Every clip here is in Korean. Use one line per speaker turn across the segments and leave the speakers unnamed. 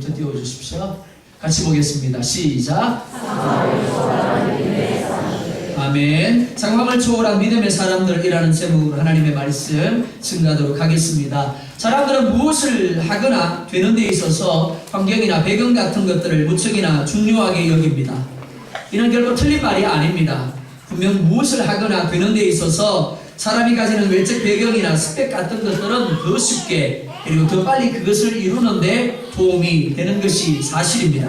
1절부터 띄워주십시오. 같이 보겠습니다. 시작. 아멘. 상황을 초월한 믿음의 사람들이라는 제목으로 하나님의 말씀 증거하도록 하겠습니다. 사람들은 무엇을 하거나 되는 데 있어서 환경이나 배경 같은 것들을 무척이나 중요하게 여깁니다. 이는 결코 틀린 말이 아닙니다. 분명 무엇을 하거나 되는 데 있어서 사람이 가지는 외적 배경이나 스펙 같은 것들은 더 쉽게 그리고 더 빨리 그것을 이루는데 도움이 되는 것이 사실입니다.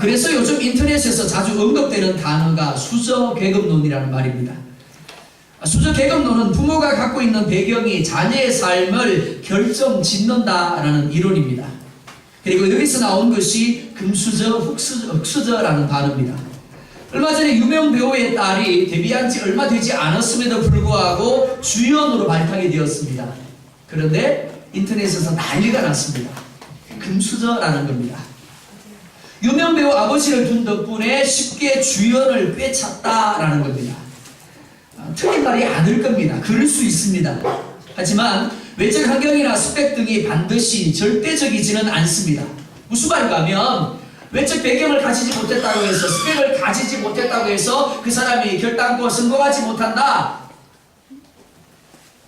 그래서 요즘 인터넷에서 자주 언급되는 단어가 수저계급론이라는 말입니다. 수저계급론은 부모가 갖고 있는 배경이 자녀의 삶을 결정짓는다라는 이론입니다. 그리고 여기서 나온 것이 금수저, 흙수저라는 단어입니다. 얼마 전에 유명 배우의 딸이 데뷔한 지 얼마 되지 않았음에도 불구하고 주연으로 발탁이 되었습니다. 그런데 인터넷에서 난리가 났습니다. 금수저라는 겁니다. 유명 배우 아버지를 둔 덕분에 쉽게 주연을 꿰찼다라는 겁니다. 틀린 말이 아닐 겁니다. 그럴 수 있습니다. 하지만 외적 환경이나 스펙 등이 반드시 절대적이지는 않습니다. 무슨 말인가 하면 외적 배경을 가지지 못했다고 해서 스펙을 가지지 못했다고 해서 그 사람이 결단코 성공하지 못한다.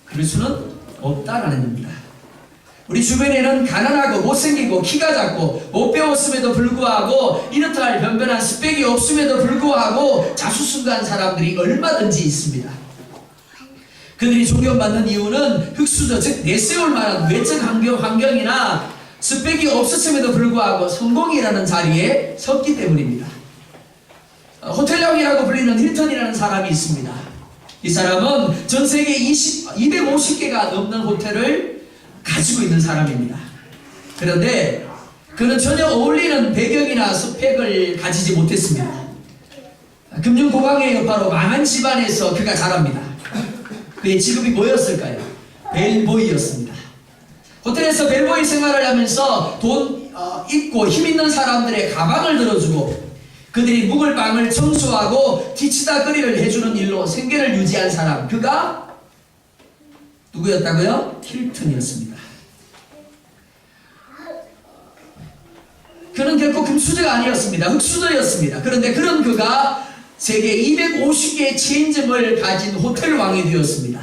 그럴 수는 없다라는 겁니다. 우리 주변에는 가난하고 못생기고 키가 작고 못 배웠음에도 불구하고 이렇다 할 변변한 스펙이 없음에도 불구하고 자수성가한 사람들이 얼마든지 있습니다. 그들이 존경받는 이유는 흙수저 즉 내세울 만한 외적 환경이나 스펙이 없었음에도 불구하고 성공이라는 자리에 섰기 때문입니다. 호텔형이라고 불리는 힐튼이라는 사람이 있습니다. 이 사람은 전 세계 250개가 넘는 호텔을 가지고 있는 사람입니다. 그런데 그는 전혀 어울리는 배경이나 스펙을 가지지 못했습니다. 금융고강의 여파로 망한 집안에서 그가 자랍니다. 그의 직업이 뭐였을까요? 벨보이였습니다. 호텔에서 벨보이 생활을 하면서 돈 있고 힘 있는 사람들의 가방을 들어주고 그들이 묵을 방을 청소하고 뒤치다거리를 해주는 일로 생계를 유지한 사람, 그가 누구였다고요? 힐튼이었습니다. 그는 결코 금수저가 아니었습니다. 흙수저였습니다. 그런데 그런 그가 세계 250개의 체인점을 가진 호텔 왕이 되었습니다.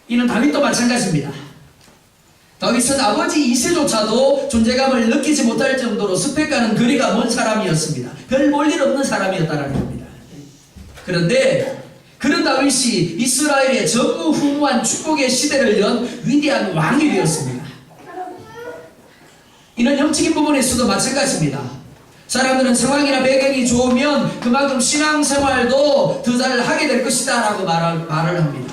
이는 다윗도 마찬가지입니다. 다윗은 아버지 이새조차도 존재감을 느끼지 못할 정도로 스펙과는 거리가 먼 사람이었습니다. 별 볼 일 없는 사람이었다는 겁니다. 그런데 그런 다윗이 이스라엘의 전무후무한 축복의 시대를 연 위대한 왕이 되었습니다. 이는 영적인 부분에서도 마찬가지입니다. 사람들은 상황이나 배경이 좋으면 그만큼 신앙생활도 더 잘 하게 될 것이다 라고 말을 합니다.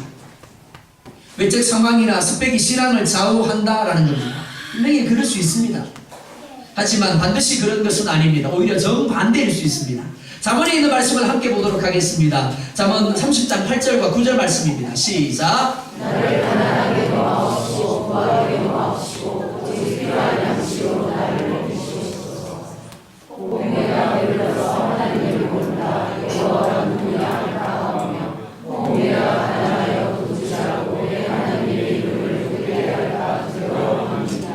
외적 상황이나 스펙이 신앙을 좌우한다라는 겁니다. 분명히 그럴 수 있습니다. 하지만 반드시 그런 것은 아닙니다. 오히려 정반대일 수 있습니다. 잠언에 있는 말씀을 함께 보도록 하겠습니다. 잠언 30장 8절과 9절 말씀입니다. 시작. 나를 가난하게 도와주시고 부하게 도와주시고 오직 필요한 양식으로 나를 먹이시옵소서. 내가 배불러서 하나님을 본다. 여호와는 눈이 아까워하며 내가 가난하여 부자라고 내 하나님의 이름을 부르게 할까 두려워합니다.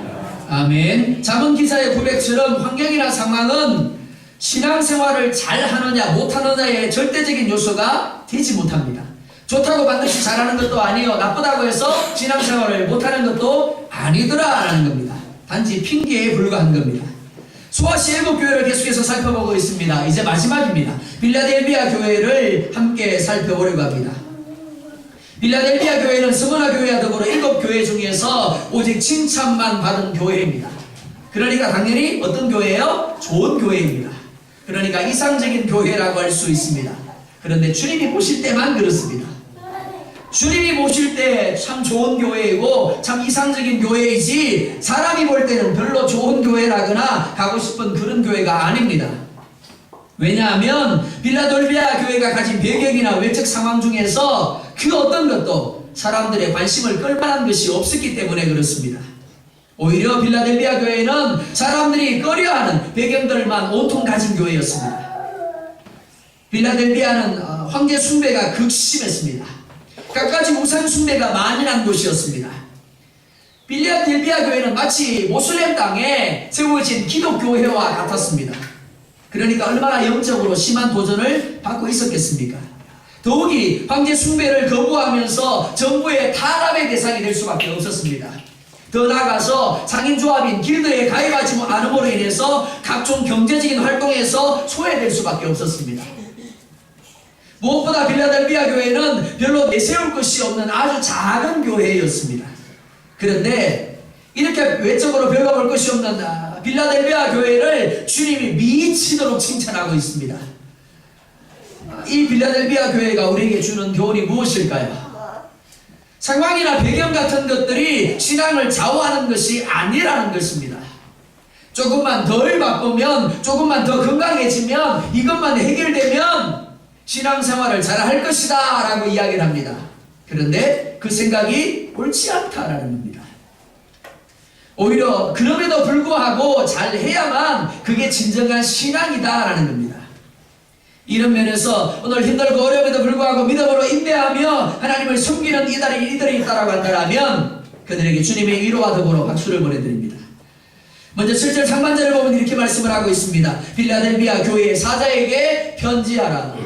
아멘. 잠언 기사의 고백처럼 환경이나 상황은 신앙생활을 잘하느냐 못하느냐의 절대적인 요소가 되지 못합니다. 좋다고 반드시 잘하는 것도 아니요 나쁘다고 해서 신앙생활을 못하는 것도 아니더라 라는 겁니다. 단지 핑계에 불과한 겁니다. 소아시 일곱교회를 계속해서 살펴보고 있습니다. 이제 마지막입니다. 빌라델비아 교회를 함께 살펴보려고 합니다. 빌라델비아 교회는 스무나 교회와 더불어 7교회 중에서 오직 칭찬만 받은 교회입니다. 그러니까 당연히 어떤 교회예요? 좋은 교회입니다. 그러니까 이상적인 교회라고 할 수 있습니다. 그런데 주님이 보실 때만 그렇습니다. 주님이 보실 때 참 좋은 교회이고 참 이상적인 교회이지 사람이 볼 때는 별로 좋은 교회라거나 가고 싶은 그런 교회가 아닙니다. 왜냐하면 빌라델비아 교회가 가진 배경이나 외적 상황 중에서 그 어떤 것도 사람들의 관심을 끌만한 것이 없었기 때문에 그렇습니다. 오히려 빌라델비아 교회는 사람들이 꺼려하는 배경들만 온통 가진 교회였습니다. 빌라델비아는 황제 숭배가 극심했습니다. 갖가지 우상 숭배가 만연한 곳이었습니다. 필라델피아 교회는 마치 모슬렘 땅에 세워진 기독교회와 같았습니다. 그러니까 얼마나 영적으로 심한 도전을 받고 있었겠습니까? 더욱이 황제 숭배를 거부하면서 정부의 탄압의 대상이 될 수밖에 없었습니다. 더 나아가서 상인조합인 길드에 가입하지 않음으로 인해서 각종 경제적인 활동에서 소외될 수밖에 없었습니다. 무엇보다 필라델피아 교회는 별로 내세울 것이 없는 아주 작은 교회였습니다. 그런데 이렇게 외적으로 별로 볼 것이 없는 필라델피아 교회를 주님이 미치도록 칭찬하고 있습니다. 이 필라델피아 교회가 우리에게 주는 교훈이 무엇일까요? 상황이나 배경 같은 것들이 신앙을 좌우하는 것이 아니라는 것입니다. 조금만 덜 바쁘면, 조금만 더 건강해지면, 이것만 해결되면 신앙생활을 잘 할 것이다 라고 이야기를 합니다. 그런데 그 생각이 옳지 않다라는 겁니다. 오히려 그럼에도 불구하고 잘 해야만 그게 진정한 신앙이다라는 겁니다. 이런 면에서 오늘 힘들고 어려움에도 불구하고 믿음으로 인내하며 하나님을 숨기는 이들이 있다라고 한다면 그들에게 주님의 위로와 더불어 박수를 보내드립니다. 먼저 7절 상반절을 보면 이렇게 말씀을 하고 있습니다. 필라델피아 교회의 사자에게 편지하라.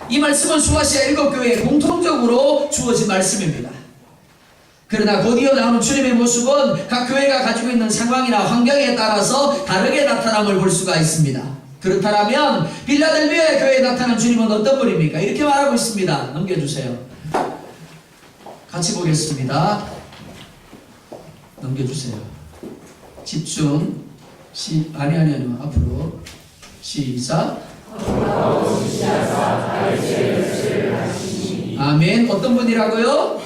이 말씀은 수아시아 7교회에 공통적으로 주어진 말씀입니다. 그러나 곧 이어 나오는 주님의 모습은 각 교회가 가지고 있는 상황이나 환경에 따라서 다르게 나타남을 볼 수가 있습니다. 그렇다면 필라델피아 교회에 나타난 주님은 어떤 분입니까? 이렇게 말하고 있습니다. 넘겨주세요. 같이 보겠습니다. 넘겨주세요. 집중. 아니 앞으로 시작. 아멘. 어떤 분이라고요?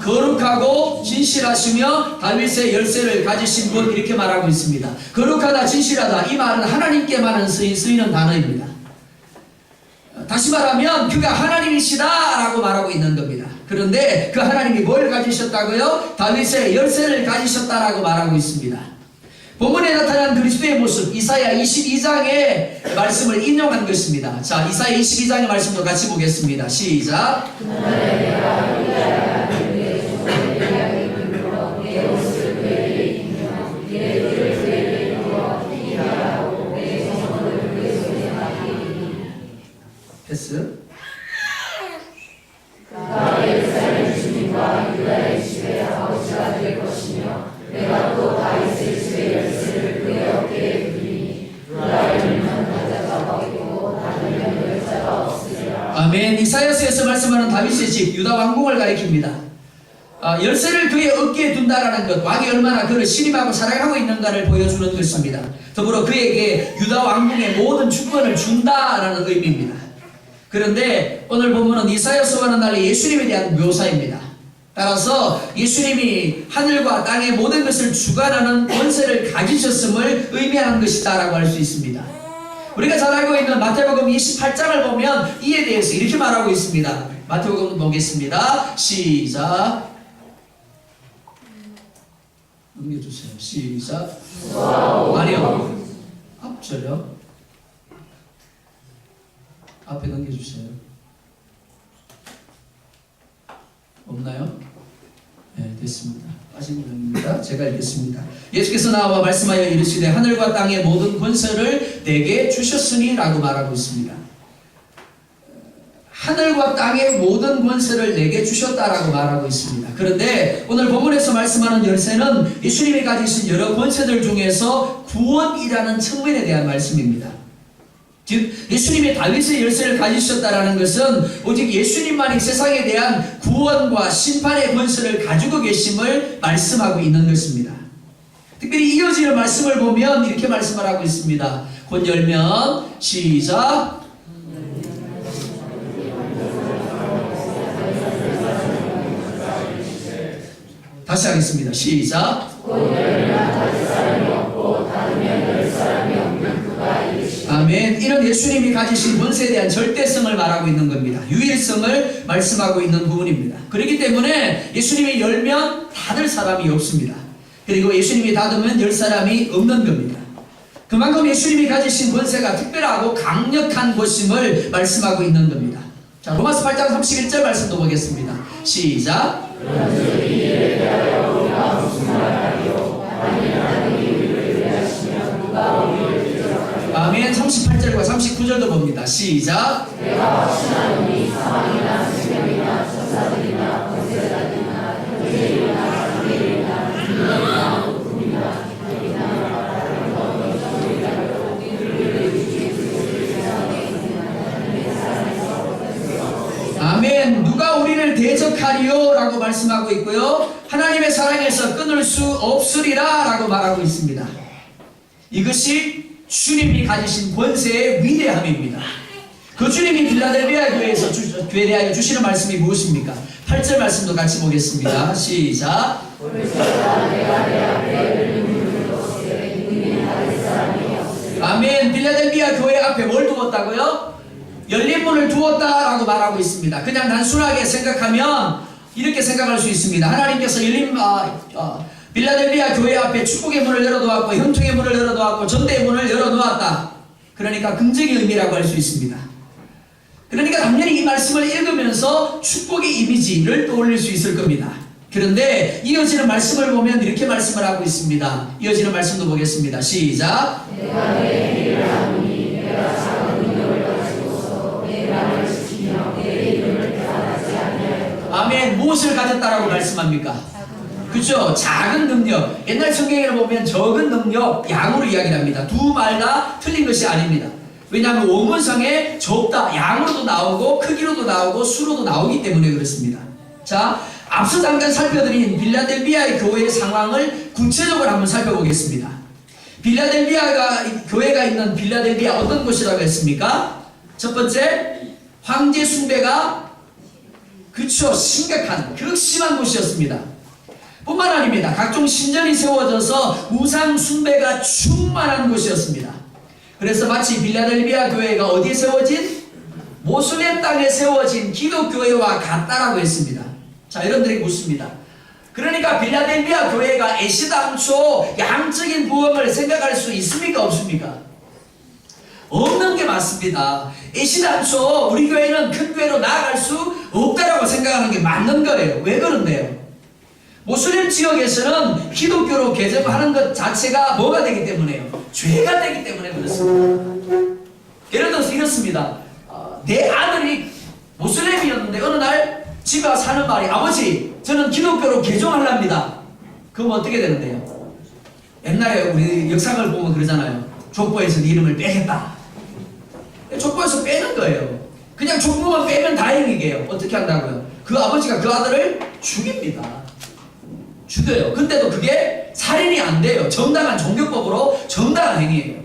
거룩하고 진실하시며 다윗의 열쇠를 가지신 분, 이렇게 말하고 있습니다. 거룩하다, 진실하다, 이 말은 하나님께만 쓰이는 단어입니다. 다시 말하면 그가 하나님이시다 라고 말하고 있는 겁니다. 그런데 그 하나님이 뭘 가지셨다고요? 다윗의 열쇠를 가지셨다라고 말하고 있습니다. 본문에 나타난 그리스도의 모습, 이사야 22장의 말씀을 인용한 것입니다. 자, 이사야 22장의 말씀도 같이 보겠습니다. 시작. 패스. 아멘. 이사야서에서 말씀하는 다윗의 집 유다 왕궁을 가리킵니다. 열쇠를 그의 어깨에 둔다라는 것, 왕이 얼마나 그를 신임하고 사랑하고 있는가를 보여주는 것입니다. 더불어 그에게 유다 왕궁의 모든 주권을 준다라는 의미입니다. 그런데 오늘 본문은 이사야서와는 달리 예수님에 대한 묘사입니다. 따라서 예수님이 하늘과 땅의 모든 것을 주관하는 권세를 가지셨음을 의미하는 것이다 라고 할 수 있습니다. 우리가 잘 알고 있는 마태복음 28장을 보면 이에 대해서 이렇게 말하고 있습니다. 마태복음 보겠습니다. 시작. 넘겨주세요. 시작. 아니요. 앞절요. 앞에 넘겨주세요. 없나요? 네, 됐습니다. 빠진 부분입니다. 제가 읽겠습니다. 예수께서 나와 말씀하여 이르시되 하늘과 땅의 모든 권세를 내게 주셨으니 라고 말하고 있습니다. 하늘과 땅의 모든 권세를 내게 주셨다라고 말하고 있습니다. 그런데 오늘 본문에서 말씀하는 열쇠는 예수님이 가지신 여러 권세들 중에서 구원이라는 측면에 대한 말씀입니다. 즉 예수님이 다윗의 열쇠를 가지셨다라는 것은 오직 예수님만이 세상에 대한 구원과 심판의 권세를 가지고 계심을 말씀하고 있는 것입니다. 특별히 이어지는 말씀을 보면 이렇게 말씀을 하고 있습니다. 곧 열면 시작. 다시 하겠습니다. 시작. 아멘. 이런 예수님이 가지신 권세에 대한 절대성을 말하고 있는 겁니다. 유일성을 말씀하고 있는 부분입니다. 그렇기 때문에 예수님이 열면 닫을 사람이 없습니다. 그리고 예수님이 닫으면 열 사람이 없는 겁니다. 그만큼 예수님이 가지신 권세가 특별하고 강력한 것임을 말씀하고 있는 겁니다. 자, 로마서 8장 31절 말씀도 보겠습니다. 시작. 19절도 봅니다. 시작.
내가 확신하는 이 사망이나 생명이나 천사들이나 권세자들이나 형제이나 자매이나 민족이나 국민이나
아멘. 누가 우리를 대적하리요? 라고 말씀하고 있고요. 하나님의 사랑에서 끊을 수 없으리라 라고 말하고 있습니다. 이것이 주님이 가지신 권세의 위대함입니다. 그 주님이 빌라델비아 교회에서 교회에 대하여 주시는 말씀이 무엇입니까? 8절 말씀도 같이 보겠습니다. 시작. 아멘. 빌라델비아 교회 앞에 뭘 두었다고요? 열린 문을 두었다라고 말하고 있습니다. 그냥 단순하게 생각하면 이렇게 생각할 수 있습니다. 하나님께서 빌라델비아 교회 앞에 축복의 문을 열어놓았고 형통의 문을 열어놓았고 전대의 문을 열어놓았다. 그러니까 긍정의 의미라고 할 수 있습니다. 그러니까 당연히 이 말씀을 읽으면서 축복의 이미지를 떠올릴 수 있을 겁니다. 그런데 이어지는 말씀을 보면 이렇게 말씀을 하고 있습니다. 이어지는 말씀도 보겠습니다. 시작.
내가 내 일을 하노니 내가 작은 능력을 가지고서 내 나라를 지키며 내 이름을 대하지 아니하였다.
아멘. 무엇을 가졌다라고 말씀합니까? 그렇죠. 작은 능력. 옛날 성경에는 보면 적은 능력, 양으로 이야기를 합니다. 두 말 다 틀린 것이 아닙니다. 왜냐하면 원문상에 적다, 양으로도 나오고 크기로도 나오고 수로도 나오기 때문에 그렇습니다. 자, 앞서 잠깐 살펴드린 빌라델비아의 교회의 상황을 구체적으로 한번 살펴보겠습니다. 교회가 있는 빌라델비아 어떤 곳이라고 했습니까? 첫 번째, 황제 숭배가 그쵸, 심각한 극심한 곳이었습니다. 뿐만 아닙니다. 각종 신전이 세워져서 우상 숭배가 충만한 곳이었습니다. 그래서 마치 빌라델비아 교회가 어디에 세워진? 모슬렘 땅에 세워진 기독교회와 같다라고 했습니다. 자, 여러분들이 묻습니다. 그러니까 빌라델비아 교회가 애시당초 양적인 부흥을 생각할 수 있습니까? 없습니까? 없는 게 맞습니다. 애시당초 우리 교회는 큰 교회로 나아갈 수 없다라고 생각하는 게 맞는 거예요. 왜 그런데요? 모슬렘 지역에서는 기독교로 개종하는 것 자체가 뭐가 되기 때문에요? 죄가 되기 때문에 그렇습니다. 예를 들어서 이렇습니다. 내 아들이 모슬렘이었는데 어느 날 집에 와서 하는 말이 아버지 저는 기독교로 개종하랍니다. 그럼 어떻게 되는데요? 옛날에 우리 역사를 보면 그러잖아요. 족보에서 네 이름을 빼겠다. 족보에서 빼는 거예요. 그냥 족보만 빼면 다행이게요. 어떻게 한다고요? 그 아버지가 그 아들을 죽입니다. 죽여요. 근데도 그게 살인이 안 돼요. 정당한 종교법으로 정당한 행위예요.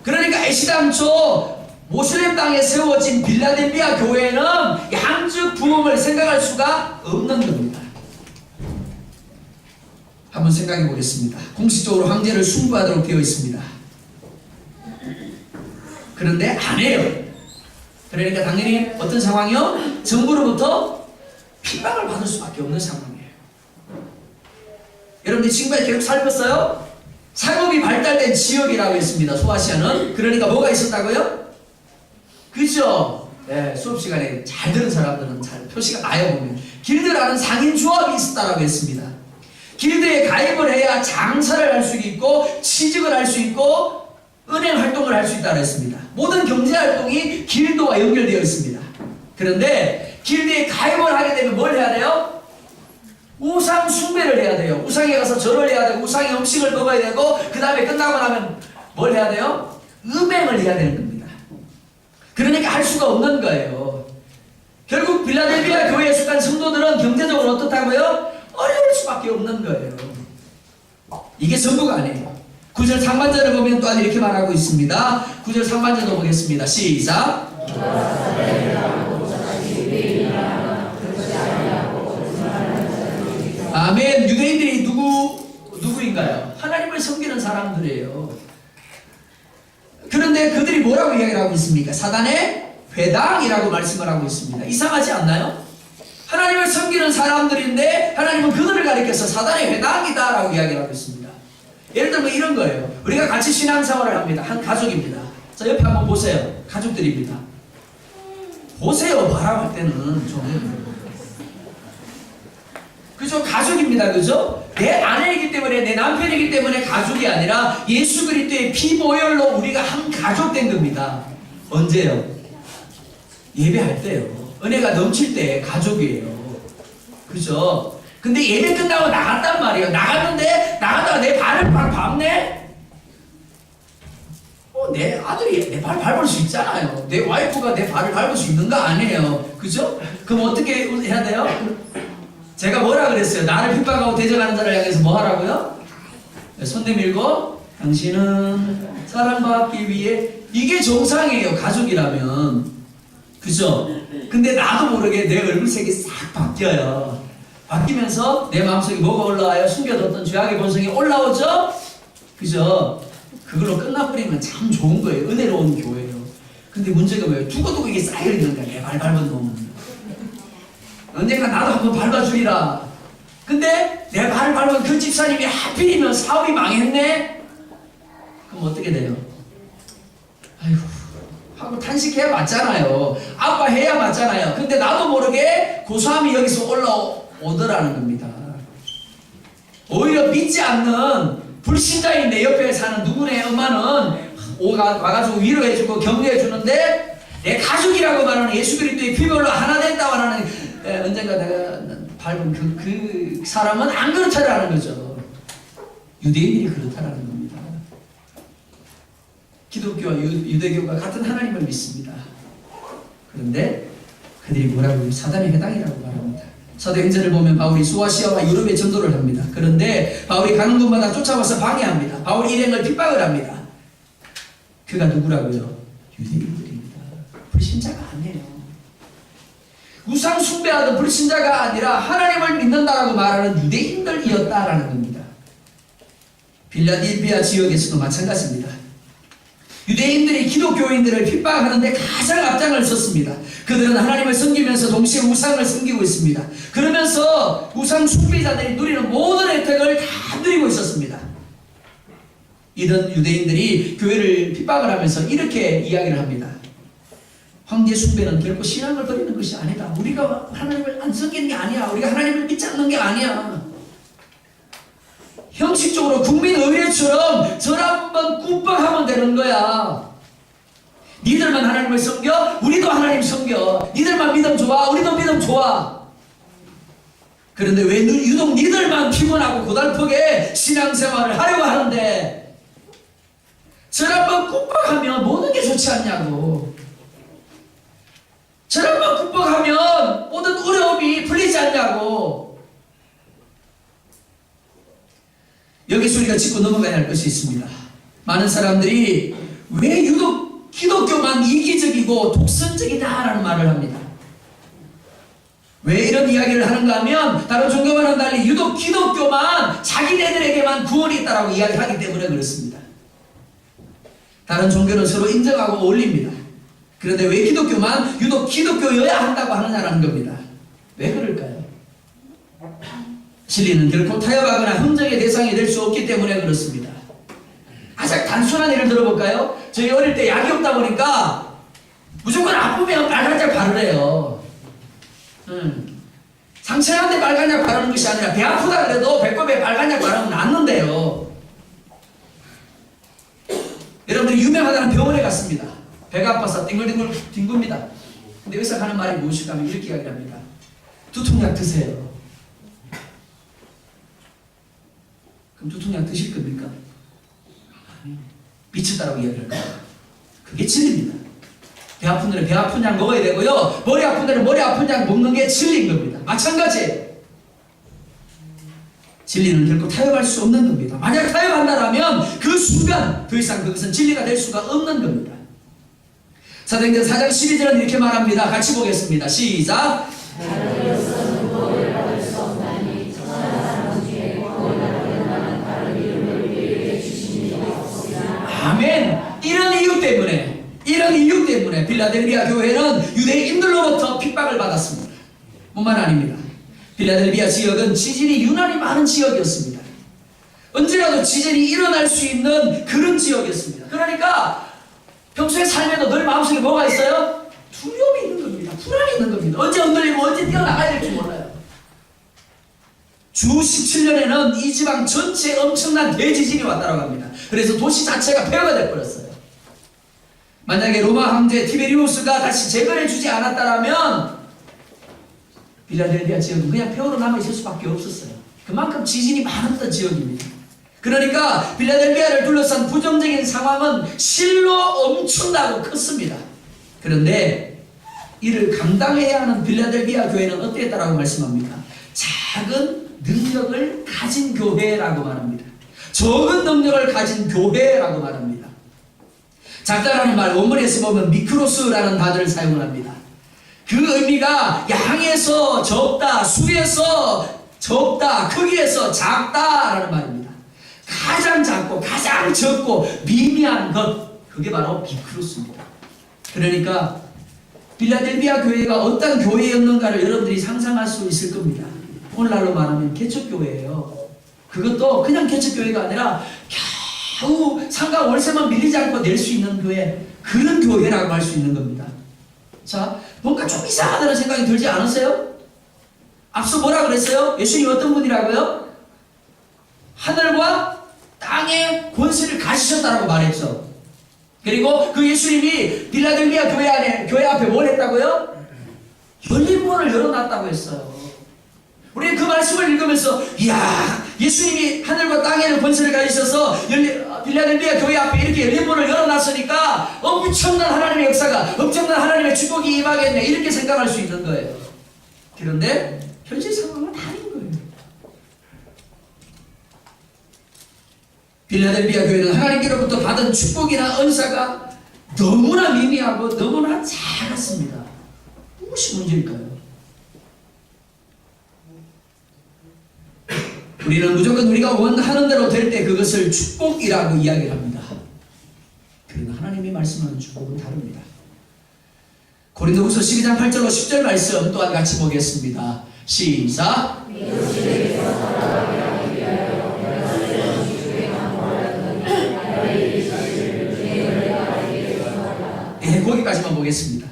그러니까 애시당초 모슬렘 땅에 세워진 빌라델비아 교회는 양적 부흥을 생각할 수가 없는 겁니다. 한번 생각해 보겠습니다. 공식적으로 황제를 숭배하도록 되어 있습니다. 그런데 안 해요. 그러니까 당연히 어떤 상황이요? 정부로부터 핍박을 받을 수밖에 없는 상황이에요. 여러분들 지금까지 계속 살폈어요? 상업이 발달된 지역이라고 했습니다. 소아시아는. 그러니까 뭐가 있었다고요? 그죠? 네, 수업 시간에 잘 들은 사람들은 잘 표시가 나요 보면. 길드라는 상인조합이 있었다라고 했습니다. 길드에 가입을 해야 장사를 할 수 있고 취직을 할 수 있고 은행 활동을 할 수 있다고 했습니다. 모든 경제 활동이 길드와 연결되어 있습니다. 그런데 길드에 가입을 하게 되면 뭘 해야 돼요? 우상 숭배를 해야 돼요. 우상에 가서 절을 해야 되고 우상의 음식을 먹어야 되고 그 다음에 끝나고 나면 뭘 해야 돼요? 음행을 해야 되는 겁니다. 그러니까 할 수가 없는 거예요. 결국 빌라델비아 교회에 속한 성도들은 경제적으로 어떻다고요? 어려울 수밖에 없는 거예요. 이게 전부가 아니에요. 9절 상반절을 보면 또한 이렇게 말하고 있습니다. 9절 상반절도 보겠습니다. 시작. 아멘. 유대인들이 누구인가요? 하나님을 섬기는 사람들이에요. 그런데 그들이 뭐라고 이야기를 하고 있습니까? 사단의 회당이라고 말씀을 하고 있습니다. 이상하지 않나요? 하나님을 섬기는 사람들인데 하나님은 그들을 가리켜서 사단의 회당이다 라고 이야기를 하고 있습니다. 예를 들면 이런 거예요. 우리가 같이 신앙생활을 합니다. 한 가족입니다. 자, 옆에 한번 보세요. 가족들입니다. 보세요. 바라볼 때는 좀 그죠? 가족입니다. 그죠? 내 아내이기 때문에 내 남편이기 때문에 가족이 아니라 예수 그리스도의 피보혈로 우리가 한 가족 된 겁니다. 언제요? 예배할 때요. 은혜가 넘칠 때 가족이에요. 그죠? 근데 예배 끝나고 나갔단 말이에요. 나갔다가 내 발을 막 밟네? 내 아들이 내 발 밟을 수 있잖아요. 내 와이프가 내 발을 밟을 수 있는 거 아니에요. 그죠? 그럼 어떻게 해야 돼요? 제가 뭐라 그랬어요? 나를 핍박하고 대적하는 자를 향해서 뭐 하라고요? 손 내밀고 당신은 사랑받기 위해, 이게 정상이에요. 가족이라면. 그죠? 근데 나도 모르게 내 얼굴색이 싹 바뀌어요. 바뀌면서 내 마음속에 뭐가 올라와요? 숨겨뒀던 죄악의 본성이 올라오죠? 그죠? 그걸로 끝나버리면 참 좋은 거예요. 은혜로운 교회예요. 근데 문제가 뭐예요? 두고두고 이게 쌓여있는 거야. 내 발 밟은 놈은. 언젠가 나도 한번 밟아주리라. 근데 내 발을 밟은 그 집사님이 하필이면 사업이 망했네? 그럼 어떻게 돼요? 아이고, 하고 탄식해야 맞잖아요. 아파해야 맞잖아요. 근데 나도 모르게 고소함이 여기서 올라오더라는 겁니다. 오히려 믿지 않는 불신자인 내 옆에 사는 누구네 엄마는 와가지고 위로해주고 격려해주는데, 내 가족이라고 말하는 예수 그리스도의 피별로 하나 됐다고 하는 언젠가 내가 밟은 그 사람은 안 그렇다라는 거죠. 유대인들이 그렇다라는 겁니다. 기독교와 유대교가 같은 하나님을 믿습니다. 그런데 그들이 뭐라고요? 사단의 해당이라고 말합니다. 사도행전을 보면 바울이 소아시아와 유럽에 전도를 합니다. 그런데 바울이 가는 곳마다 쫓아와서 방해합니다. 바울 일행을 핍박을 합니다. 그가 누구라고요? 유대인들입니다. 불신자가 아니에요. 우상 숭배하던 불신자가 아니라 하나님을 믿는다라고 말하는 유대인들이었다라는 겁니다. 빌라델비아 지역에서도 마찬가지입니다. 유대인들이 기독교인들을 핍박하는데 가장 앞장을 섰습니다. 그들은 하나님을 섬기면서 동시에 우상을 섬기고 있습니다. 그러면서 우상 숭배자들이 누리는 모든 혜택을 다 누리고 있었습니다. 이런 유대인들이 교회를 핍박을 하면서 이렇게 이야기를 합니다. 황제 숭배는 결코 신앙을 버리는 것이 아니다. 우리가 하나님을 안 섬기는 게 아니야. 우리가 하나님을 믿지 않는 게 아니야. 형식적으로 국민의례처럼 절 한번 꾹박하면 되는 거야. 니들만 하나님을 섬겨? 우리도 하나님 섬겨. 니들만 믿음 좋아? 우리도 믿음 좋아. 그런데 왜 유독 니들만 피곤하고 고달프게 신앙생활을 하려고 하는데, 절 한번 꾹박하면 모든 게 좋지 않냐고. 절 한번 꾹박하면 모든 어려움이 풀리지 않냐고. 여기서 우리가 짚고 넘어가야 할 것이 있습니다. 많은 사람들이 왜 유독 기독교만 이기적이고 독선적이다라는 말을 합니다. 왜 이런 이야기를 하는가 하면, 다른 종교와는 달리 유독 기독교만 자기네들에게만 구원이 있다라고 이야기하기 때문에 그렇습니다. 다른 종교는 서로 인정하고 어울립니다. 그런데 왜 기독교만 유독 기독교여야 한다고 하느냐라는 겁니다. 왜 그럴까요? 진리는 결코 타협하거나 흥정의 대상이 될 수 없기 때문에 그렇습니다. 가장 단순한 예를 들어볼까요? 저희 어릴 때 약이 없다 보니까 무조건 아프면 빨간약 바르래요. 상처한테 빨간약 바르는 것이 아니라 배 아프다 그래도 배꼽에 빨간약 바르면 낫는데요. 여러분들이 유명하다는 병원에 갔습니다. 배가 아파서 띵글띵글 뒹굽니다. 근데 의사가 하는 말이 무엇일까 하면 이렇게 이야기를 합니다. 두통약 드세요. 그럼 두통약 드실 겁니까? 미쳤다라고 이야기를 합니다. 그게 진리입니다. 배 아픈 데는 배 아픈 약 먹어야 되고요, 머리 아픈 데는 머리 아픈 약 먹는 게 진리인 겁니다. 마찬가지예요. 진리는 결코 타협할 수 없는 겁니다. 만약 타협한다면 그 순간 더 이상 그것은 진리가 될 수가 없는 겁니다. 사도행전 4장 12절은 이렇게 말합니다. 같이 보겠습니다. 시작. 아멘. 이런 이유 때문에 빌라델비아 교회는 유대인들로부터 핍박을 받았습니다. 뿐만 아닙니다. 빌라델비아 지역은 지진이 유난히 많은 지역이었습니다. 언제라도 지진이 일어날 수 있는 그런 지역이었습니다. 그러니까 평소에 삶에도 늘 마음속에 뭐가 있어요? 두려움이 있는 겁니다. 불안이 있는 겁니다. 언제 흔들리고 언제 뛰어나가야 될지 몰라요. 주 17년에는 이 지방 전체에 엄청난 대지진이 왔다고 합니다. 그래서 도시 자체가 폐허가 돼버렸어요. 만약에 로마 황제 티베리우스가 다시 재건해 주지 않았다면 빌라델비아 지역은 그냥 폐허로 남아있을 수밖에 없었어요. 그만큼 지진이 많았던 지역입니다. 그러니까 빌라델비아를 둘러싼 부정적인 상황은 실로 엄청나고 컸습니다. 그런데 이를 감당해야 하는 빌라델비아 교회는 어땠다라고 말씀합니까? 작은 능력을 가진 교회라고 말합니다. 적은 능력을 가진 교회라고 말합니다. 작다라는 말 원문에서 보면 미크로스라는 단어를 사용합니다. 그 의미가 양에서 적다, 수에서 적다, 크기에서 작다라는 말입니다. 가장 작고 가장 적고 미미한 것, 그게 바로 미크로스입니다. 그러니까 빌라델비아 교회가 어떤 교회였는가를 여러분들이 상상할 수 있을 겁니다. 오늘날로 말하면 개척교회예요. 그것도 그냥 개척교회가 아니라 겨우 상가 월세만 밀리지 않고 낼 수 있는 교회, 그런 교회라고 할 수 있는 겁니다. 자, 뭔가 좀 이상하다는 생각이 들지 않으세요? 앞서 뭐라 그랬어요? 예수님이 어떤 분이라고요? 하늘과 땅의 권세를 가지셨다라고 말했죠. 그리고 그 예수님이 빌라델비아 교회 앞에 뭘 했다고요? 열린 문을 열어놨다고 했어요. 우리는 그 말씀을 읽으면서 이야, 예수님이 하늘과 땅에는 권세를 가지셔서 빌라델비아 교회 앞에 이렇게 열린 문을 열어놨으니까 엄청난 하나님의 역사가, 엄청난 하나님의 축복이 임하겠네, 이렇게 생각할 수 있는 거예요. 그런데 현실 상황은 다른 거예요. 빌라델비아 교회는 하나님께로부터 받은 축복이나 은사가 너무나 미미하고 너무나 작았습니다. 무엇이 문제일까요? 우리는 무조건 우리가 원하는 대로 될 때 그것을 축복이라고 이야기를 합니다. 그러나 하나님이 말씀하는 축복은 다릅니다. 고린도후서 12장 8절로 10절 말씀 또한 같이 보겠습니다. 시작. 네, 거기까지만 보겠습니다.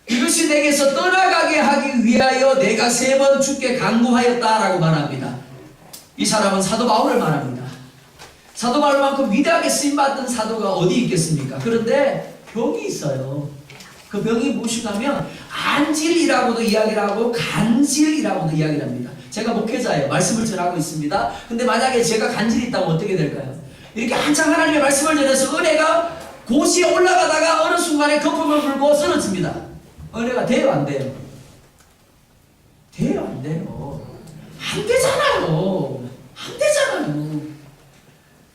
이것이 내게서 떠나가게 하기 위하여 내가 3번 주께 간구하였다라고 말합니다. 이 사람은 사도 바울을 말합니다. 사도 바울만큼 위대하게 쓰임받은 사도가 어디 있겠습니까? 그런데 병이 있어요. 그 병이 무엇이냐면 안질이라고도 이야기를 하고 간질이라고도 이야기를 합니다. 제가 목회자예요. 말씀을 전하고 있습니다. 근데 만약에 제가 간질이 있다면 어떻게 될까요? 이렇게 한창 하나님의 말씀을 전해서 은혜가 고시에 올라가다가 어느 순간에 거품을 불고 쓰러집니다. 은혜가 돼요, 안 돼요? 돼요, 안 돼요? 안 되잖아요. 안 되잖아요.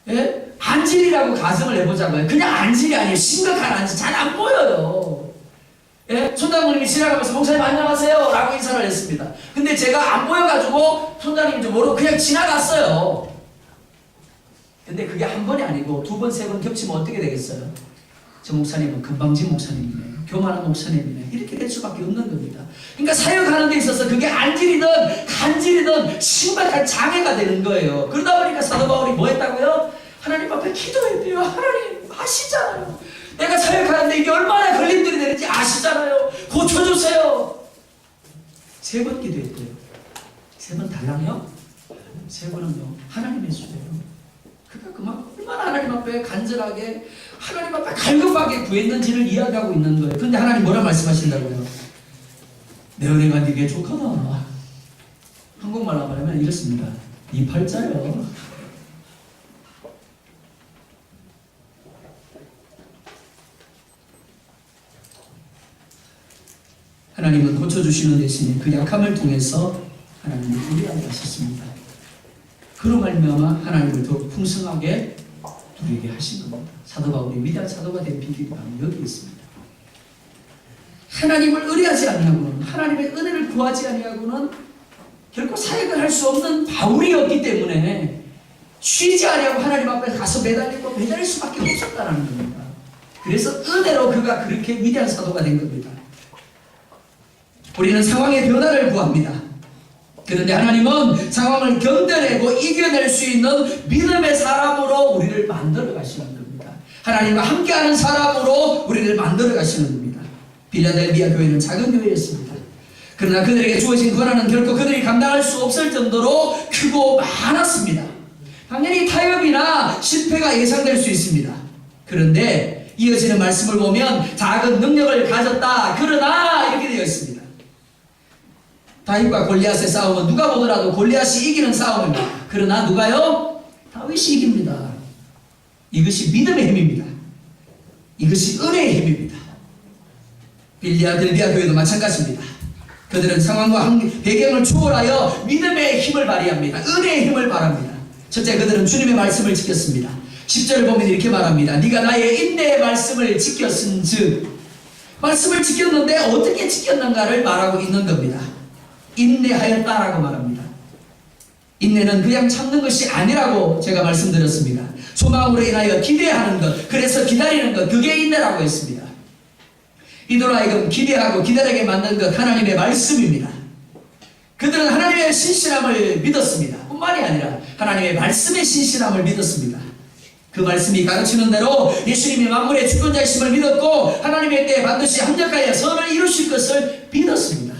예? 안질이라고 가정을 해보자고요. 그냥 안질이 아니에요. 심각한 안질. 잘 안 보여요. 예? 손장모님이 지나가면서 목사님 안녕하세요 라고 인사를 했습니다. 근데 제가 안 보여가지고 손장님인지 모르고 그냥 지나갔어요. 근데 그게 한 번이 아니고 2번, 3번 겹치면 어떻게 되겠어요? 저 목사님은 금방진 목사님이네요. 교만한 목사님이네. 이렇게 될 수밖에 없는 겁니다. 그러니까 사역하는 데 있어서 그게 안질이든 간질이든 심각한 장애가 되는 거예요. 그러다 보니까 사도 바울이 뭐 했다고요? 하나님 앞에 기도해야 돼요. 하나님 아시잖아요. 내가 사역하는데 이게 얼마나 걸림들이 되는지 아시잖아요. 고쳐주세요. 3번 기도했대요. 3번 달랑요? 3번은요 하나님의 수예요. 그러니까 그만큼 얼마나 하나님 앞에 간절하게, 하나님 앞에 갈급하게 구했는지를 이야기하고 있는 거예요. 근데 하나님 뭐라 말씀하신다고요? 내 은혜가 네게 좋거든. 한국말로 말하면 이렇습니다. 이 팔자요. 하나님은 고쳐주시는 대신에 그 약함을 통해서 하나님을 우리하게 하셨습니다. 그로 말미암아 하나님을 더욱 풍성하게 누리게 하신 겁니다. 사도 바울이 위대한 사도가 된 비결이 바로 여기 있습니다. 하나님을 의뢰하지 아니하고는, 하나님의 은혜를 구하지 아니하고는 결코 사역을 할 수 없는 바울이었기 때문에 쉬지 아니하고 하나님 앞에 가서 매달리고 매달릴 수밖에 없었다는 겁니다. 그래서 은혜로 그가 그렇게 위대한 사도가 된 겁니다. 우리는 상황의 변화를 구합니다. 그런데 하나님은 상황을 견뎌내고 이겨낼 수 있는 믿음의 사람으로 우리를 만들어 가시는 겁니다. 하나님과 함께하는 사람으로 우리를 만들어 가시는 겁니다. 빌라델비아 교회는 작은 교회였습니다. 그러나 그들에게 주어진 권한은 결코 그들이 감당할 수 없을 정도로 크고 많았습니다. 당연히 타협이나 실패가 예상될 수 있습니다. 그런데 이어지는 말씀을 보면 작은 능력을 가졌다. 그러나 이렇게 되어 있습니다. 다윗과 골리앗의 싸움은 누가 보더라도 골리앗이 이기는 싸움입니다. 그러나 누가요? 다윗이 이깁니다. 이것이 믿음의 힘입니다. 이것이 은혜의 힘입니다. 빌리아델비아 교회도 마찬가지입니다. 그들은 상황과 배경을 초월하여 믿음의 힘을 발휘합니다. 은혜의 힘을 발합니다. 첫째, 그들은 주님의 말씀을 지켰습니다. 10절을 보면 이렇게 말합니다. 네가 나의 인내의 말씀을 지켰은즉, 말씀을 지켰는데 어떻게 지켰는가를 말하고 있는 겁니다. 인내하였다라고 말합니다. 인내는 그냥 참는 것이 아니라고 제가 말씀드렸습니다. 소망으로 인하여 기대하는 것, 그래서 기다리는 것, 그게 인내라고 했습니다. 이들로 하여금 기대하고 기다리게 만든 것, 하나님의 말씀입니다. 그들은 하나님의 신실함을 믿었습니다. 뿐만이 아니라 하나님의 말씀의 신실함을 믿었습니다. 그 말씀이 가르치는 대로 예수님이 만물의 주권자이심을 믿었고 하나님의 때에 반드시 합력하여 선을 이루실 것을 믿었습니다.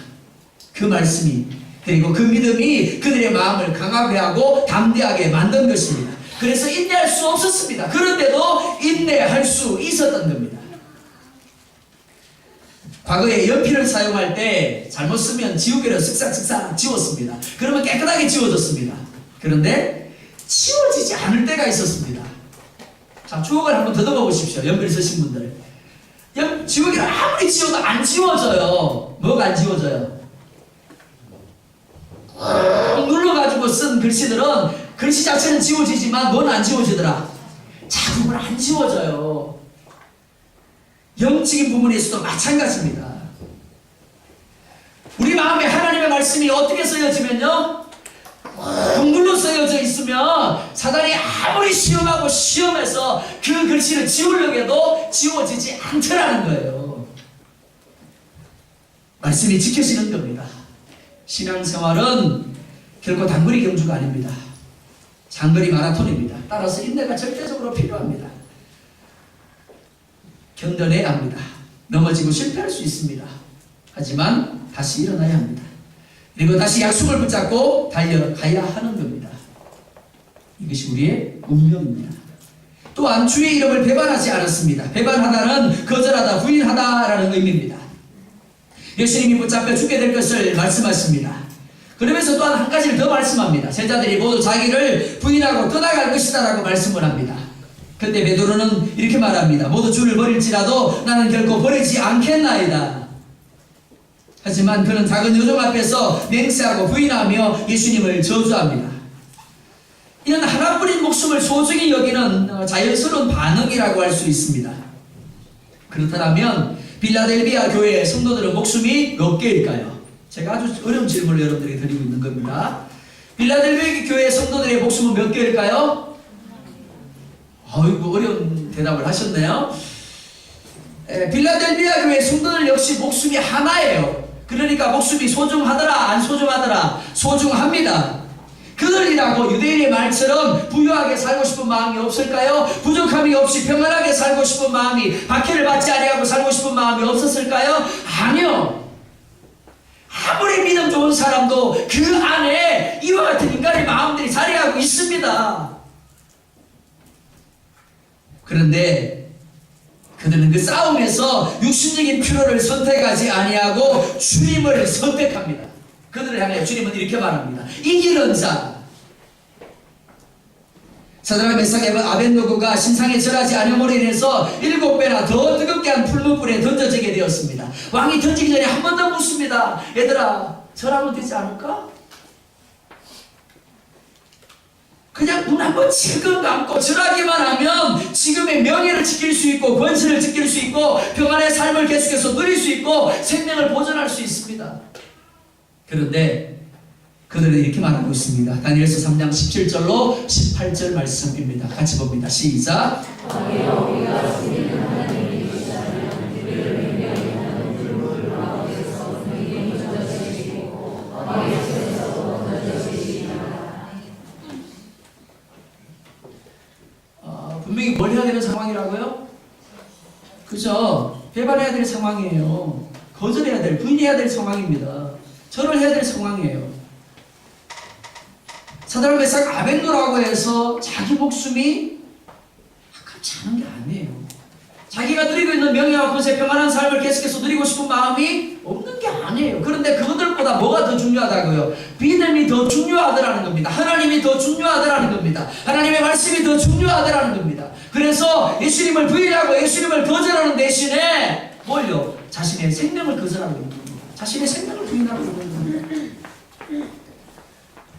그 말씀이, 그리고 그 믿음이 그들의 마음을 강하게 하고 담대하게 만든 것입니다. 그래서 인내할 수 없었습니다. 그런데도 인내할 수 있었던 겁니다. 과거에 연필을 사용할 때 잘못 쓰면 지우개로 쓱싹쓱싹 지웠습니다. 그러면 깨끗하게 지워졌습니다. 그런데 지워지지 않을 때가 있었습니다. 자, 추억을 한번 더듬어 보십시오. 연필 쓰신 분들. 지우개를 아무리 지워도 안 지워져요. 뭐가 안 지워져요? 꾹 눌러가지고 쓴 글씨들은 글씨 자체는 지워지지만 뭔 안 지워지더라? 자국은 안 지워져요. 영적인 부분에서도 마찬가지입니다. 우리 마음에 하나님의 말씀이 어떻게 쓰여지면요? 꾹 눌러 쓰여져 있으면 사단이 아무리 시험하고 시험해서 그 글씨를 지우려고 해도 지워지지 않더라는 거예요. 말씀이 지켜지는 겁니다. 신앙생활은 결코 단거리 경주가 아닙니다. 장거리 마라톤입니다. 따라서 인내가 절대적으로 필요합니다. 견뎌내야 합니다. 넘어지고 실패할 수 있습니다. 하지만 다시 일어나야 합니다. 그리고 다시 약속을 붙잡고 달려가야 하는 겁니다. 이것이 우리의 운명입니다. 또한 주의 이름을 배반하지 않았습니다. 배반하다는 거절하다, 부인하다라는 의미입니다. 예수님이 붙잡혀 죽게 될 것을 말씀하십니다. 그러면서 또한 한 가지를 더 말씀합니다. 제자들이 모두 자기를 부인하고 떠나갈 것이다 라고 말씀을 합니다. 그때 베드로는 이렇게 말합니다. 모두 주를 버릴지라도 나는 결코 버리지 않겠나이다. 하지만 그는 작은 요정 앞에서 맹세하고 부인하며 예수님을 저주합니다. 이는 하나뿐인 목숨을 소중히 여기는 자연스러운 반응이라고 할 수 있습니다. 그렇다면 빌라델비아 교회의 성도들은 목숨이 몇 개일까요? 제가 아주 어려운 질문을 여러분들에게 드리고 있는 겁니다. 빌라델비아 교회의 성도들의 목숨은 몇 개일까요? 어이구, 어려운 대답을 하셨네요. 빌라델비아 교회 성도들 역시 목숨이 하나예요. 그러니까 목숨이 소중하더라 안 소중하더라? 소중합니다. 그들이라고 유대인의 말처럼 부유하게 살고 싶은 마음이 없을까요? 부족함이 없이 평안하게 살고 싶은 마음이, 박해를 받지 아니하고 살고 싶은 마음이 없었을까요? 아니요. 아무리 믿음 좋은 사람도 그 안에 이와 같은 인간의 마음들이 자리하고 있습니다. 그런데 그들은 그 싸움에서 육신적인 필요를 선택하지 아니하고 주님을 선택합니다. 그들을 향해 주님은 이렇게 말합니다. 이기는 자. 사드락 메삭 아벳느고가 신상에 절하지 않음으로 인해서 7배나 더 뜨겁게 한 풀무불에 던져지게 되었습니다. 왕이 던지기 전에 한 번 더 묻습니다. 얘들아, 절하면 되지 않을까? 그냥 눈 한번 질끈 감고 절하기만 하면 지금의 명예를 지킬 수 있고 권세를 지킬 수 있고 평안의 삶을 계속해서 누릴 수 있고 생명을 보존할 수 있습니다. 그런데 그들은 이렇게 말하고 있습니다. 다니엘서 3장 17절로 18절 말씀입니다. 같이 봅니다. 시작. 분명히 뭘 해야 되는 상황이라고요? 그죠? 배반해야 될 상황이에요. 거절해야 될, 부인해야 될 상황입니다. 절을 해야 될 상황이에요. 사드락 메삭 아벳느고라고 해서 자기 목숨이 아깝지 않은 게 아니에요. 자기가 누리고 있는 명예와 권세, 평안한 삶을 계속해서 누리고 싶은 마음이 없는 게 아니에요. 그런데 그것들보다 뭐가 더 중요하다고요? 믿음이 더 중요하더라는 겁니다. 하나님이 더 중요하더라는 겁니다. 하나님의 말씀이 더 중요하더라는 겁니다. 그래서 예수님을 부인하고 예수님을 거절하는 대신에 뭘요? 자신의 생명을 거절하고 있는 겁니다. 자신의 생명을 부인하고 있는 겁니다.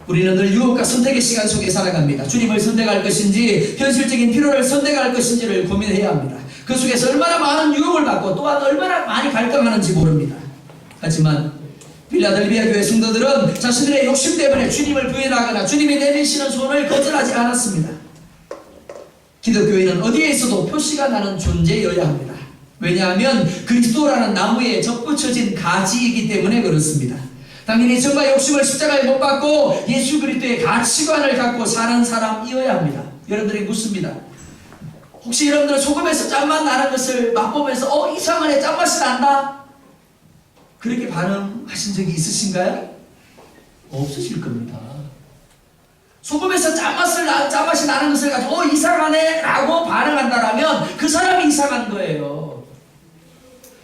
우리는 늘 유혹과 선택의 시간 속에 살아갑니다. 주님을 선택할 것인지 현실적인 필요를 선택할 것인지를 고민해야 합니다. 그 속에서 얼마나 많은 유혹을 받고 또한 얼마나 많이 갈등하는지 모릅니다. 하지만 필라델피아 교회 성도들은 자신들의 욕심 때문에 주님을 부인하거나 주님이 내리시는 소원을 거절하지 않았습니다. 기독교인은 어디에 있어도 표시가 나는 존재여야 합니다. 왜냐하면 그리스도라는 나무에 접붙여진 가지이기 때문에 그렇습니다. 당연히 정과 욕심을 십자가에 못 박고 예수 그리스도의 가치관을 갖고 사는 사람이어야 합니다. 여러분들이 묻습니다. 혹시 여러분들은 소금에서 짠맛 나는 것을 맛보면서 이상하네, 짠맛이 난다? 그렇게 반응하신 적이 있으신가요? 없으실 겁니다. 소금에서 짠맛이 나는 것을 가지고 이상하네 라고 반응한다라면 그 사람이 이상한 거예요.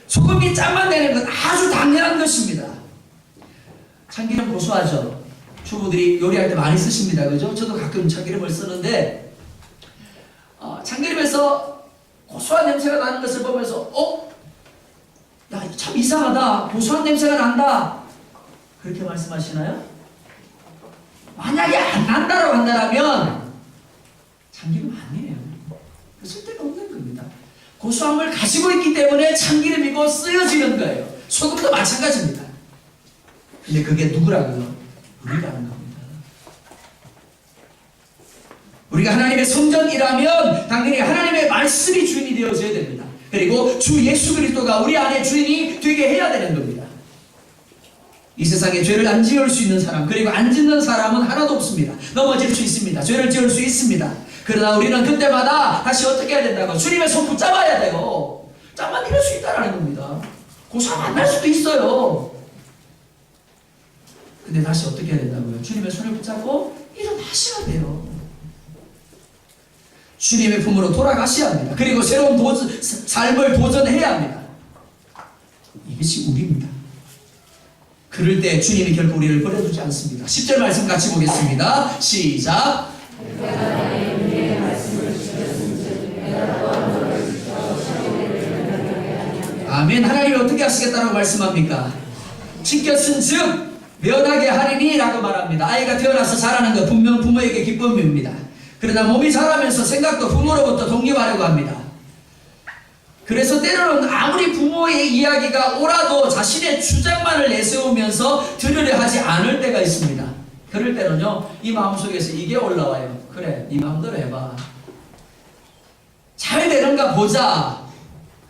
소금이 짠맛 내는 건 아주 당연한 것입니다. 참기름 고소하죠. 주부들이 요리할 때 많이 쓰십니다. 그죠? 저도 가끔 참기름을 쓰는데 참기름에서 고소한 냄새가 나는 것을 보면서 야, 참 이상하다. 고소한 냄새가 난다. 그렇게 말씀하시나요? 만약에 안 난다라고 한다면 참기름 아니에요. 쓸데가 없는 겁니다. 고소함을 가지고 있기 때문에 참기름이고 쓰여지는 거예요. 소금도 마찬가지입니다. 근데 그게 누구라고요? 우리라는 겁니다. 우리가 하나님의 성전이라면 당연히 하나님의 말씀이 주인이 되어져야 됩니다. 그리고 주 예수 그리스도가 우리 안에 주인이 되게 해야 되는 겁니다. 이 세상에 죄를 안 지을 수 있는 사람, 그리고 안 짓는 사람은 하나도 없습니다. 넘어질 수 있습니다. 죄를 지을 수 있습니다. 그러나 우리는 그때마다 다시 어떻게 해야 된다고? 주님의 손 붙잡아야 돼요. 짬만 이럴 수 있다는 겁니다. 고소함 안 날 수도 있어요. 근데 다시 어떻게 해야 된다고요? 주님의 손을 붙잡고 일어나셔야 돼요. 주님의 품으로 돌아가셔야 합니다. 그리고 새로운 삶을 도전해야 합니다. 이것이 우리입니다. 그럴 때 주님이 결코 우리를 버려두지 않습니다. 10절 말씀 같이 보겠습니다. 시작. 아멘. 하나님이 어떻게 하시겠다고 말씀합니까? 지켰은즉 면하게 하리니 라고 말합니다. 아이가 태어나서 자라는 것 분명 부모에게 기쁨입니다. 그러나 몸이 자라면서 생각도 부모로부터 독립하려고 합니다. 그래서 때로는 아무리 부모의 이야기가 옳아도 자신의 주장만을 내세우면서 들으려 하지 않을 때가 있습니다. 그럴 때는요, 이 마음속에서 이게 올라와요. 그래, 네 마음대로 해봐. 잘 되는가 보자.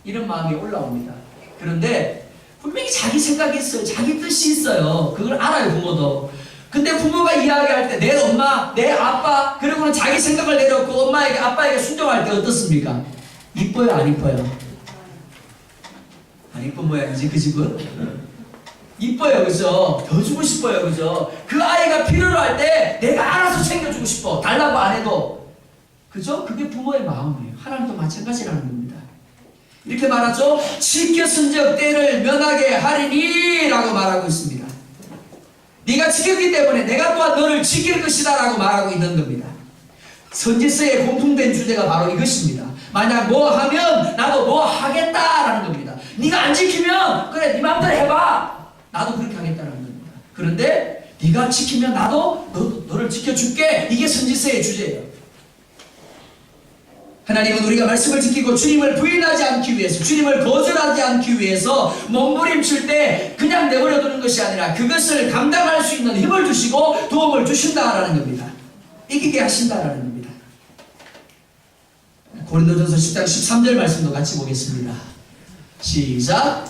이런 마음이 올라옵니다. 그런데 분명히 자기 생각이 있어요. 자기 뜻이 있어요. 그걸 알아요, 부모도. 근데 부모가 이야기할 때 내 엄마, 내 아빠, 그리고는 자기 생각을 내놓고 엄마에게, 아빠에게 순종할 때 어떻습니까? 이뻐요, 안 이뻐요? 안 이쁜 모양이지, 그 집은? 이뻐요, 그죠? 더 주고 싶어요, 그죠? 그 아이가 필요로 할 때 내가 알아서 챙겨주고 싶어. 달라고 안 해도. 그죠? 그게 부모의 마음이에요. 하나님도 마찬가지라는 겁니다. 이렇게 말하죠. 지켰은즉 때를 면하게 하리니 라고 말하고 있습니다. 네가 지켰기 때문에 내가 또한 너를 지킬 것이다 라고 말하고 있는 겁니다. 선지서에 공통된 주제가 바로 이것입니다. 만약 뭐 하면 나도 뭐 하겠다라는 겁니다. 네가 안 지키면 그래 네 마음대로 해봐. 나도 그렇게 하겠다는 겁니다. 그런데 네가 지키면 나도 너를 지켜줄게. 이게 선지서의 주제예요. 하나님은 우리가 말씀을 지키고 주님을 부인하지 않기 위해서, 주님을 거절하지 않기 위해서 몸부림칠 때 그냥 내버려두는 것이 아니라 그것을 감당할 수 있는 힘을 주시고 도움을 주신다라는 겁니다. 이기게 하신다라는 겁니다. 고린도전서 10장 13절 말씀도 같이 보겠습니다. 시작.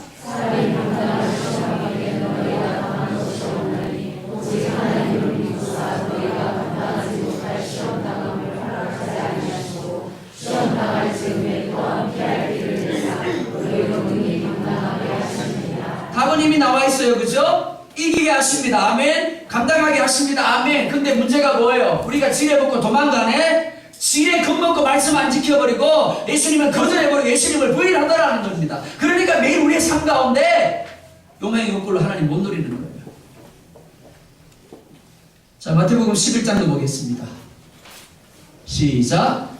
답은 이미 나와 있어요. 그죠? 이기게 하십니다. 아멘. 감당하게 하십니다. 아멘. 근데 문제가 뭐예요? 우리가 지뢰 먹고 도망가네? 지뢰 겁먹고 말 말씀 안 지켜버리고 예수님을 거절해버리고 예수님을 부인하더라는 겁니다. 그러니까 매일 우리의 삶 가운데 욕망의 욕구로 하나님 못 누리는 거예요. 자, 마태복음 11장도 보겠습니다. 시작.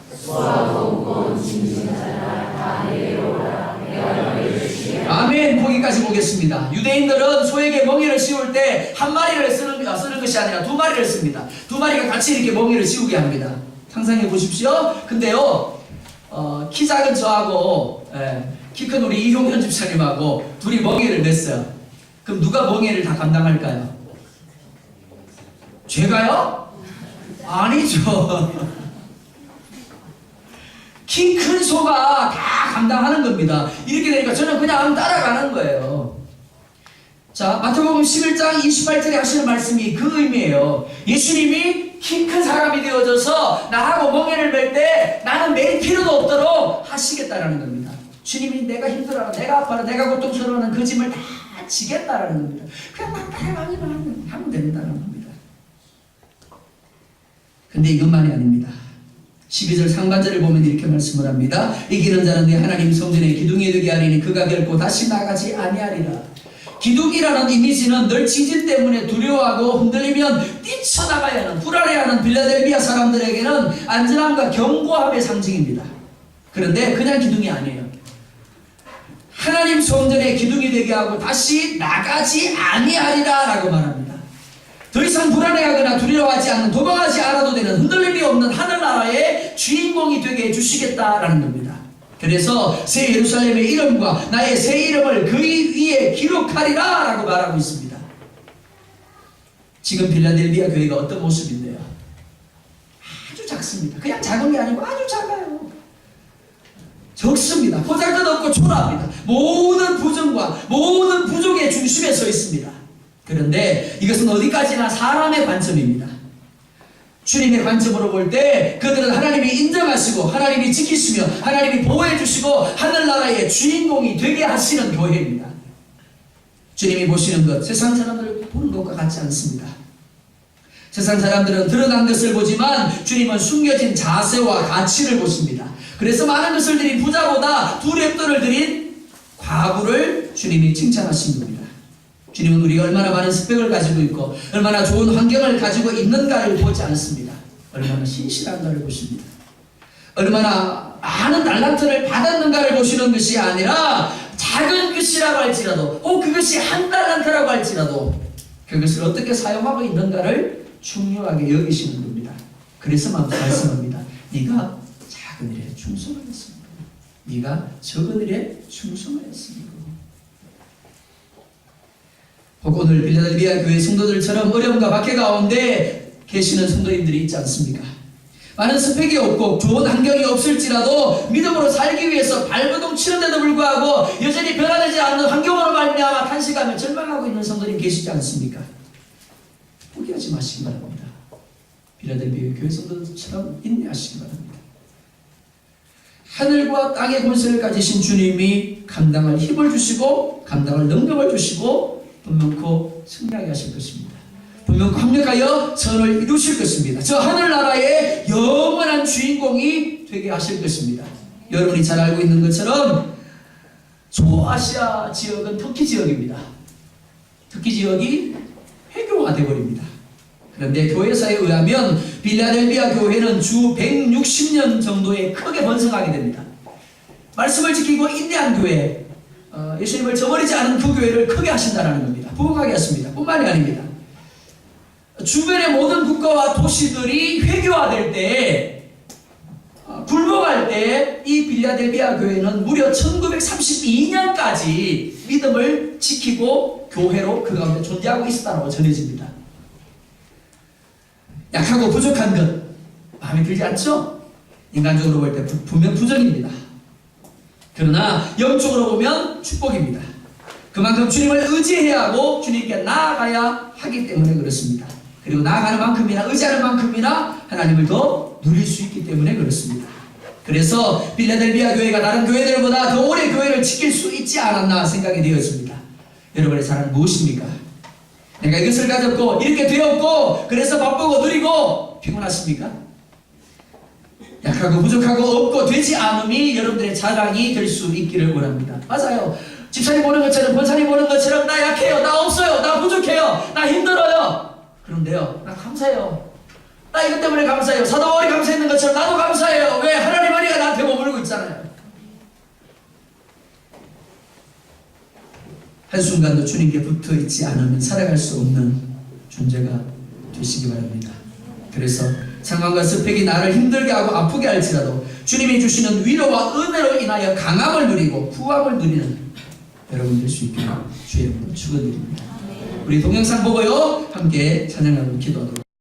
아멘. 거기까지 보겠습니다. 유대인들은 소에게 멍에를 씌울 때 한 마리를 쓰는 것이 아니라 두 마리를 씁니다. 두 마리가 같이 이렇게 멍에를 씌우게 합니다. 상상해 보십시오. 근데요, 키 작은 저하고 키 큰 우리 이용현 집사님하고 둘이 멍에를 냈어요. 그럼 누가 멍에를 다 감당할까요? 제가요? 아니죠. 키 큰 소가 다 감당하는 겁니다. 이렇게 되니까 저는 그냥 따라가는 거예요. 자, 마태복음 11장 28절에 하시는 말씀이 그 의미예요. 예수님이 키 큰 사람이 되어져서 나하고 멍에를 맬 때 나는 맬 필요도 없도록 하시겠다라는 겁니다. 주님이 내가 힘들어하고 내가 아파하고 내가 고통스러워하는 그 짐을 다 지겠다라는 겁니다. 그냥 막 따라가기만 하면 된다는 겁니다. 근데 이것만이 아닙니다. 12절 상반절을 보면 이렇게 말씀을 합니다. 이기는 자는 내 하나님 성전에 기둥이 되게 하리니 그가 결코 다시 나가지 아니하리라. 기둥이라는 이미지는 늘 지진 때문에 두려워하고 흔들리면 뛰쳐나가야 하는 불안해하는 빌라델비아 사람들에게는 안전함과 견고함의 상징입니다. 그런데 그냥 기둥이 아니에요. 하나님 성전에 기둥이 되게 하고 다시 나가지 아니하리라 라고 말합니다. 더 이상 불안해하거나 두려워하지 않는, 도망하지 않아도 되는, 흔들림이 없는 하늘나라의 주인공이 되게 해주시겠다라는 겁니다. 그래서 새 예루살렘의 이름과 나의 새 이름을 그 위에 기록하리라 라고 말하고 있습니다. 지금 빌라델비아 교회가 어떤 모습인데요? 아주 작습니다. 그냥 작은 게 아니고 아주 작아요. 적습니다. 보잘것없고 초라합니다. 모든 부정과 모든 부족의 중심에 서 있습니다. 그런데 이것은 어디까지나 사람의 관점입니다. 주님의 관점으로 볼 때 그들은 하나님이 인정하시고 하나님이 지키시며 하나님이 보호해 주시고 하늘나라의 주인공이 되게 하시는 교회입니다. 주님이 보시는 것, 세상 사람들 보는 것과 같지 않습니다. 세상 사람들은 드러난 것을 보지만 주님은 숨겨진 자세와 가치를 보십니다. 그래서 많은 것을 드린 부자보다 두 랩돌을 드린 과부를 주님이 칭찬하신 겁니다. 주님은 우리가 얼마나 많은 스펙을 가지고 있고 얼마나 좋은 환경을 가지고 있는가를 보지 않습니다. 얼마나 신실한가를 보십니다. 얼마나 많은 달란트를 받았는가를 보시는 것이 아니라 작은 것이라고 할지라도 그것이 한 달란트라고 할지라도 그것을 어떻게 사용하고 있는가를 중요하게 여기시는 겁니다. 그래서 말씀합니다. 네가 작은 일에 충성하였습니다. 네가 적은 일에 충성하였습니다. 혹 오늘 빌라델비아 교회 성도들처럼 어려움과 박해 가운데 계시는 성도님들이 있지 않습니까? 많은 스펙이 없고 좋은 환경이 없을지라도 믿음으로 살기 위해서 발버둥 치는데도 불구하고 여전히 변화되지 않는 환경으로 말미암아 탄식하며 절망하고 있는 성도님 계시지 않습니까? 포기하지 마시기 바랍니다. 빌라델비아 교회 성도들처럼 인내하시기 바랍니다. 하늘과 땅의 권세를 가지신 주님이 감당할 힘을 주시고 감당할 능력을 주시고 분명코 승리하게 하실 것입니다. 분명코 합력하여 선을 이루실 것입니다. 저 하늘나라의 영원한 주인공이 되게 하실 것입니다. 여러분이 잘 알고 있는 것처럼 소아시아 지역은 터키 지역입니다. 터키 지역이 회교화되어버립니다. 그런데 교회사에 의하면 빌라델비아 교회는 주 160년 정도에 크게 번성하게 됩니다. 말씀을 지키고 인내한 교회, 예수님을 저버리지 않은 그 교회를 크게 하신다는 겁니다. 부흥하게 하십니다. 뿐만이 아닙니다. 주변의 모든 국가와 도시들이 회교화될 때, 굴복할 때 이 빌라델비아 교회는 무려 1932년까지 믿음을 지키고 교회로 그 가운데 존재하고 있었다고 전해집니다. 약하고 부족한 것 마음에 들지 않죠? 인간적으로 볼 때 분명 부정입니다. 그러나 영적으로 보면 축복입니다. 그만큼 주님을 의지해야 하고 주님께 나아가야 하기 때문에 그렇습니다. 그리고 나아가는 만큼이나 의지하는 만큼이나 하나님을 더 누릴 수 있기 때문에 그렇습니다. 그래서 빌라델비아 교회가 다른 교회들보다 더 오래 교회를 지킬 수 있지 않았나 생각이 되었습니다. 여러분의 사랑은 무엇입니까? 내가 이것을 가졌고 이렇게 되었고 그래서 바쁘고 느리고 피곤하십니까? 약하고 부족하고 없고 되지 않음이 여러분들의 자랑이 될 수 있기를 원합니다. 맞아요. 집사님 보는 것처럼 권사님 보는 것처럼 나 약해요, 나 없어요, 나 부족해요, 나 힘들어요. 그런데요, 나 감사해요. 나 이것 때문에 감사해요. 사도 바울이 감사했는 것처럼 나도 감사해요. 왜? 하나님 은혜가 나한테 머물고 있잖아요. 한순간도 주님께 붙어 있지 않으면 살아갈 수 없는 존재가 되시기 바랍니다. 그래서 상황과 스펙이 나를 힘들게 하고 아프게 할지라도 주님이 주시는 위로와 은혜로 인하여 강함을 누리고 후함을 누리는 여러분 될 수 있기를 주의 이름으로 축원드립니다. 우리 동영상 보고요 함께 찬양하고 기도하도록